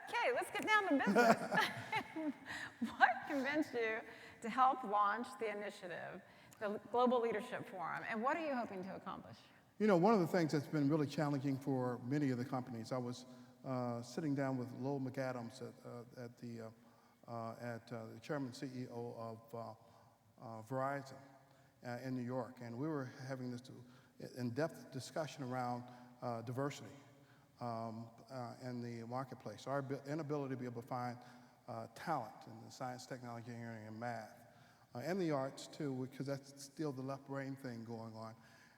Okay, let's get down to business. What convinced you to help launch the initiative, the Global Leadership Forum, and what are you hoping to accomplish? You know, one of the things that's been really challenging for many of the companies, I was sitting down with Lowell McAdams at the chairman CEO of Verizon in New York, and we were having this in-depth discussion around diversity in the marketplace, our inability to be able to find talent in the science, technology, engineering, and math, and the arts too, because that's still the left brain thing going on.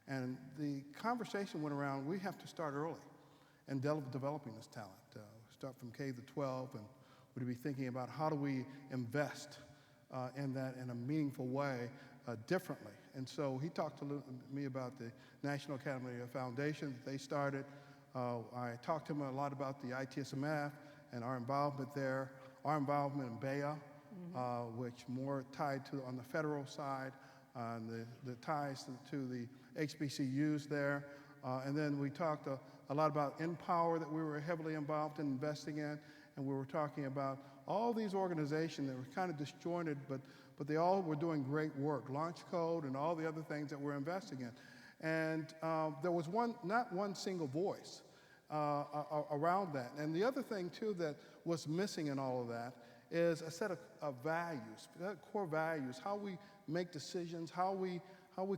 And the conversation went around, we have to start early in developing this talent. Start from K to 12, and we'd be thinking about how do we invest in that in a meaningful way differently. And so he talked to me about the National Academy Foundation that they started. I talked to him a lot about the ITSMF and our involvement there, our involvement in BEA, which more tied to on the federal side, the ties to the HBCUs there. And then we talked a lot about Empower that we were heavily involved in investing in, and we were talking about all these organizations that were kind of disjointed, but they all were doing great work, Launch Code and all the other things that we're investing in. And there was not one single voice around that. And the other thing too that was missing in all of that is a set of values, core values, how we make decisions, how we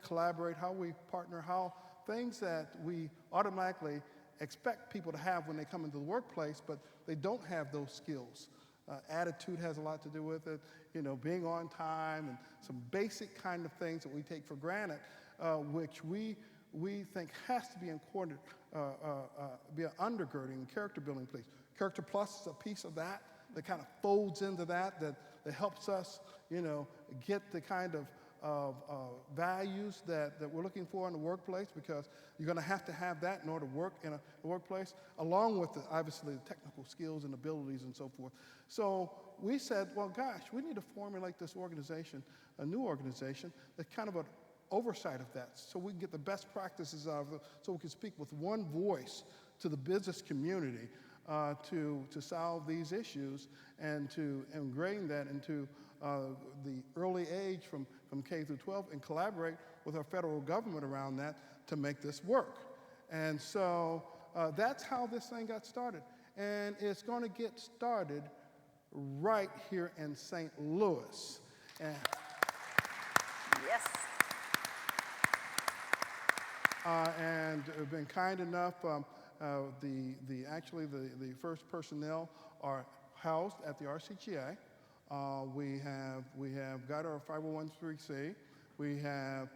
collaborate, how we partner, how things that we automatically expect people to have when they come into the workplace, but they don't have those skills. Attitude has a lot to do with it, you know, being on time and some basic kind of things that we take for granted, which we think has to be important, be an undergirding, character building piece. Character Plus is a piece of that kind of folds into that helps us, you know, get the kind of values that we're looking for in the workplace, because you're going to have that in order to work in a workplace, along with obviously the technical skills and abilities and so forth. So we said, well, gosh, we need to formulate this organization, a new organization, that's kind of an oversight of that, so we can get the best practices out of it, so we can speak with one voice to the business community to solve these issues and to ingrain that into the early age from K through 12 and collaborate with our federal government around that to make this work. And so that's how this thing got started. And it's going to get started right here in St. Louis. Yes. And we've been kind enough, actually the first personnel are housed at the RCGA. We have got our 501(c)(3). We have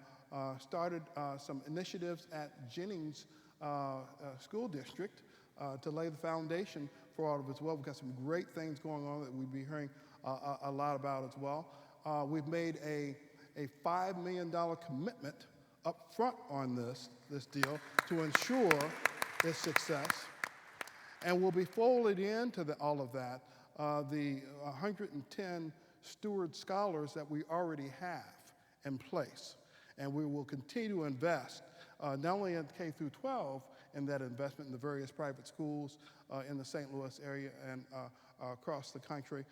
started some initiatives at Jennings School District to lay the foundation for all of it as well. We've got some great things going on that we'll be hearing a lot about as well. We've made a $5 million commitment up front on this deal to ensure its success. And we'll be folded into all of that, the 110 Steward Scholars that we already have in place. And we will continue to invest, not only in K through 12, in that investment in the various private schools in the St. Louis area and across the country,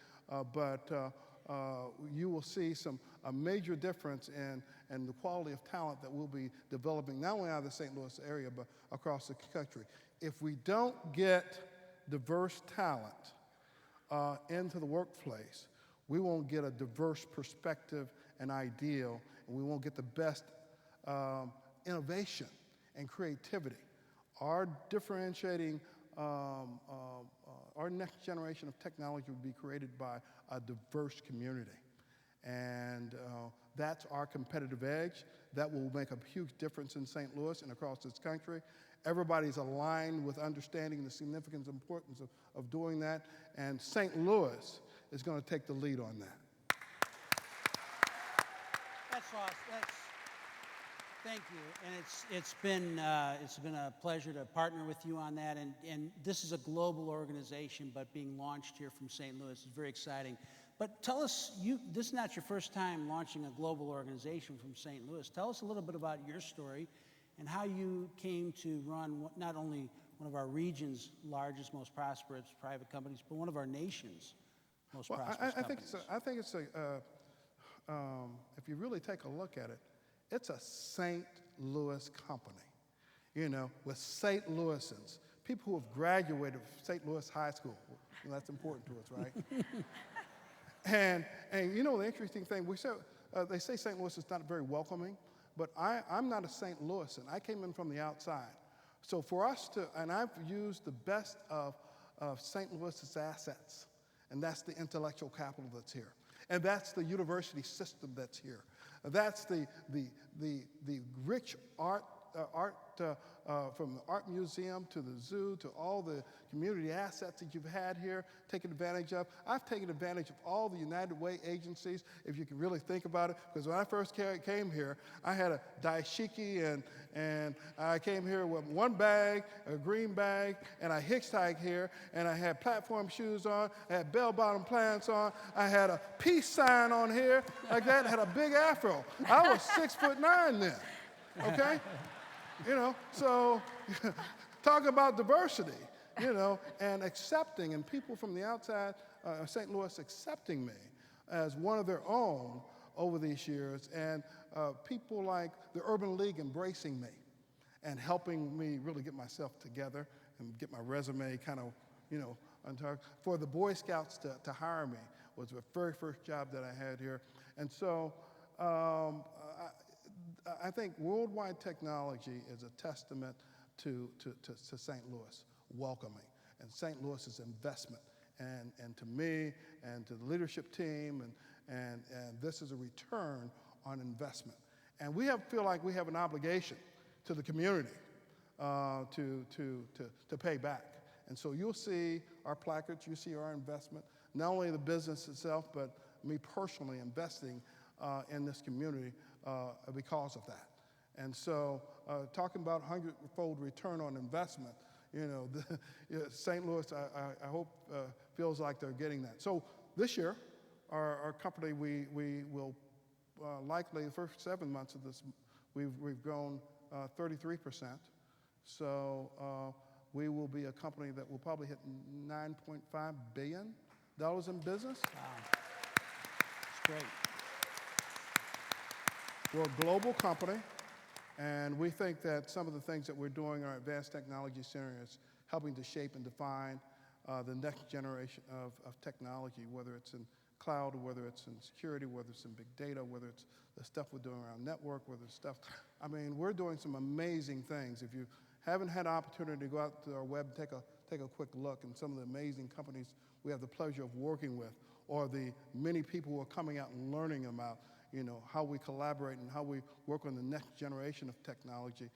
but you will see a major difference in the quality of talent that we'll be developing, not only out of the St. Louis area, but across the country. If we don't get diverse talent into the workplace, we won't get a diverse perspective and ideal, and we won't get the best innovation and creativity. Our differentiating, our next generation of technology will be created by a diverse community. And that's our competitive edge. That will make a huge difference in St. Louis and across this country. Everybody's aligned with understanding the significance and importance of doing that, and St. Louis is going to take the lead on that. That's awesome. Thank you, and it's been a pleasure to partner with you on that. And this is a global organization, but being launched here from St. Louis is very exciting. But tell us, this is not your first time launching a global organization from St. Louis. Tell us a little bit about your story and how you came to run not only one of our region's largest, most prosperous private companies, but one of our nation's most Well, prosperous companies. I think it's if you really take a look at it, it's a St. Louis company, you know, with St. Louisans, people who have graduated from St. Louis High School. And that's important to us, right? and you know, the interesting thing, they say St. Louis is not very welcoming, but I'm not a St. Louisan. I came in from the outside. So for us and I've used the best of St. Louis's assets, and that's the intellectual capital that's here. And that's the university system that's here. That's the rich art from the art museum to the zoo to all the community assets that you've had here, taken advantage of. I've taken advantage of all the United Way agencies, if you can really think about it, because when I first came here, I had a dashiki and I came here with one bag, a green bag, and I hitchhiked here, and I had platform shoes on, I had bell-bottom pants on, I had a peace sign on here, like that, had a big afro. I was 6'9" then, okay? You know, so talk about diversity, you know, and accepting, and people from the outside, St. Louis accepting me as one of their own over these years, and people like the Urban League embracing me and helping me really get myself together and get my resume kind of, you know, on target. For the Boy Scouts to hire me was the very first job that I had here. And so I think worldwide technology is a testament to St. Louis welcoming and St. Louis's investment, and to me and to the leadership team, and this is a return on investment. And we feel like we have an obligation to the community to pay back. And so you'll see our placards, you see our investment, not only the business itself, but me personally investing in this community because of that. And so talking about 100-fold return on investment, you know, St. Louis, I hope, feels like they're getting that. So this year, our company, we will likely, the first 7 months of this, we've grown 33%. So we will be a company that will probably hit $9.5 billion in business. Wow. It's great. We're a global company, and we think that some of the things that we're doing in our Advanced Technology Center is helping to shape and define the next generation of technology, whether it's in cloud, or whether it's in security, whether it's in big data, whether it's the stuff we're doing around network, whether it's stuff. I mean, we're doing some amazing things. If you haven't had an opportunity to go out to our web and take a quick look and some of the amazing companies we have the pleasure of working with, or the many people who are coming out and learning about, you know, how we collaborate and how we work on the next generation of technology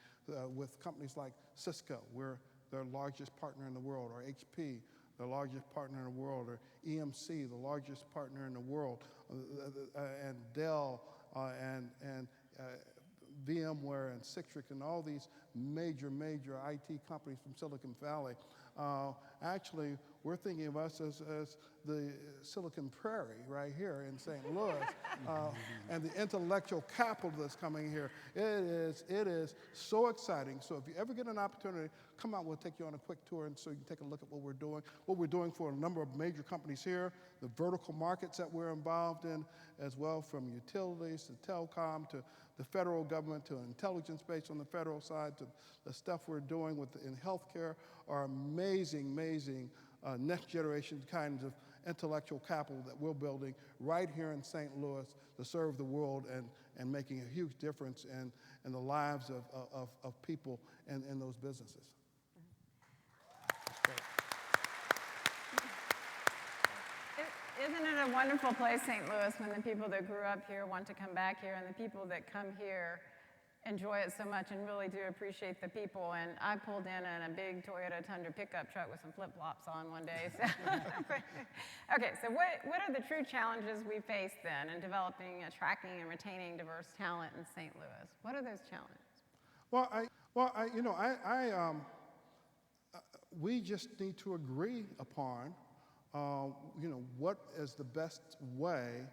with companies like Cisco. We're their largest partner in the world, or HP, the largest partner in the world, or EMC, the largest partner in the world, and Dell, and VMware and Citrix and all these major IT companies from Silicon Valley. Actually, we're thinking of us as the Silicon Prairie right here in St. Louis, and the intellectual capital that's coming here. It is so exciting. So if you ever get an opportunity, come out, we'll take you on a quick tour, and so you can take a look at what we're doing for a number of major companies here, the vertical markets that we're involved in as well, from utilities to telecom to the federal government to intelligence based on the federal side to the stuff we're doing in healthcare, are amazing next generation kinds of intellectual capital that we're building right here in St. Louis to serve the world and making a huge difference in the lives of people in those businesses. Isn't it a wonderful place, St. Louis, when the people that grew up here want to come back here, and the people that come here enjoy it so much and really do appreciate the people? And I pulled in a big Toyota Tundra pickup truck with some flip-flops on one day. So okay, so what are the true challenges we face then in developing, attracting, and retaining diverse talent in St. Louis? What are those challenges? We just need to agree upon what is the best way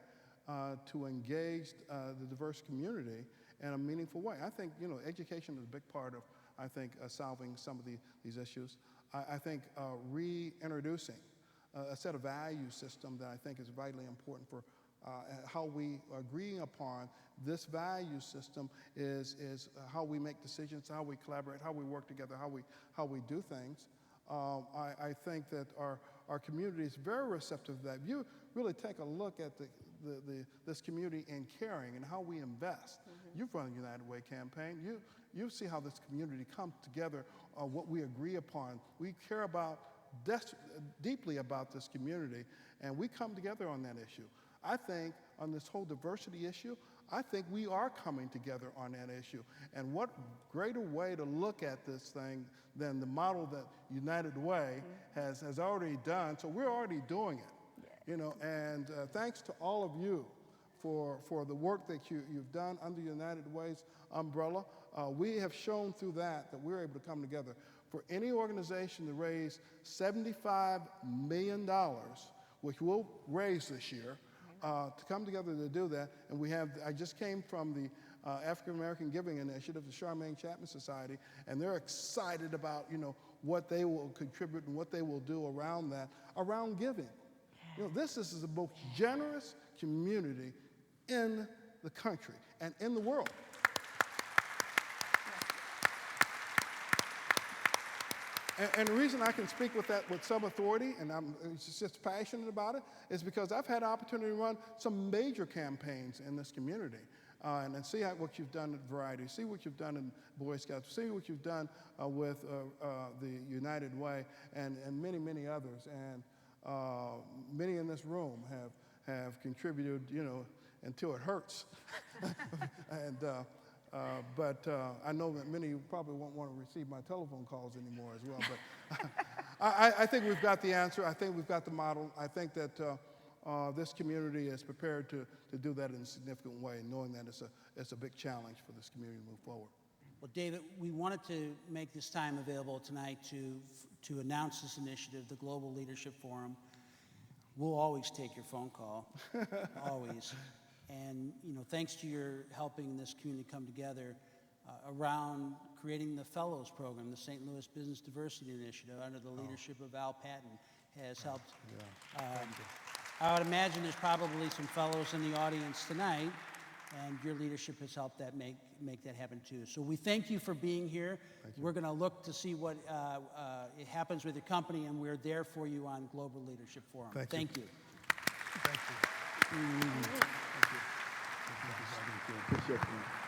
to engage the diverse community in a meaningful way. I think, education is a big part I think, solving some of these issues. I think reintroducing a set of value system that I think is vitally important for how we agreeing upon this value system is how we make decisions, how we collaborate, how we work together, how we do things. I think that our community is very receptive to that. If you really take a look at this community in caring and how we invest. You've run the United Way campaign. You see how this community comes together on what we agree upon. We care about deeply about this community, and we come together on that issue. I think on this whole diversity issue, I think we are coming together on that issue. And what greater way to look at this thing than the model that United Way has already done. So we're already doing it, you know. And thanks to all of you for the work that you've done under United Way's umbrella. We have shown through that we're able to come together. For any organization to raise $75 million, which we'll raise this year, to come together to do that. And I just came from the African American Giving Initiative, the Charmaine Chapman Society, and they're excited about, you know, what they will contribute and what they will do around that, around giving. You know, this is the most generous community in the country and in the world. And the reason I can speak with that with some authority, and I'm just passionate about it, is because I've had the opportunity to run some major campaigns in this community and see what you've done at Variety, see what you've done in Boy Scouts, see what you've done with the United Way and many, many others. And many in this room have contributed, you know, until it hurts. But I know that many probably won't want to receive my telephone calls anymore as well. But I think we've got the answer. I think we've got the model. I think that this community is prepared to do that in a significant way, knowing that it's a big challenge for this community to move forward. Well, David, we wanted to make this time available tonight to announce this initiative, the Global Leadership Forum. We'll always take your phone call, always. And, you know, thanks to your helping this community come together around creating the Fellows Program, the St. Louis Business Diversity Initiative under the leadership of Al Patton has helped. I would imagine there's probably some fellows in the audience tonight, and your leadership has helped that make that happen too. So we thank you for being here. We're going to look to see what it happens with your company, and we're there for you on Global Leadership Forum. Thank you. Thank you. Thank you. Appreciate you.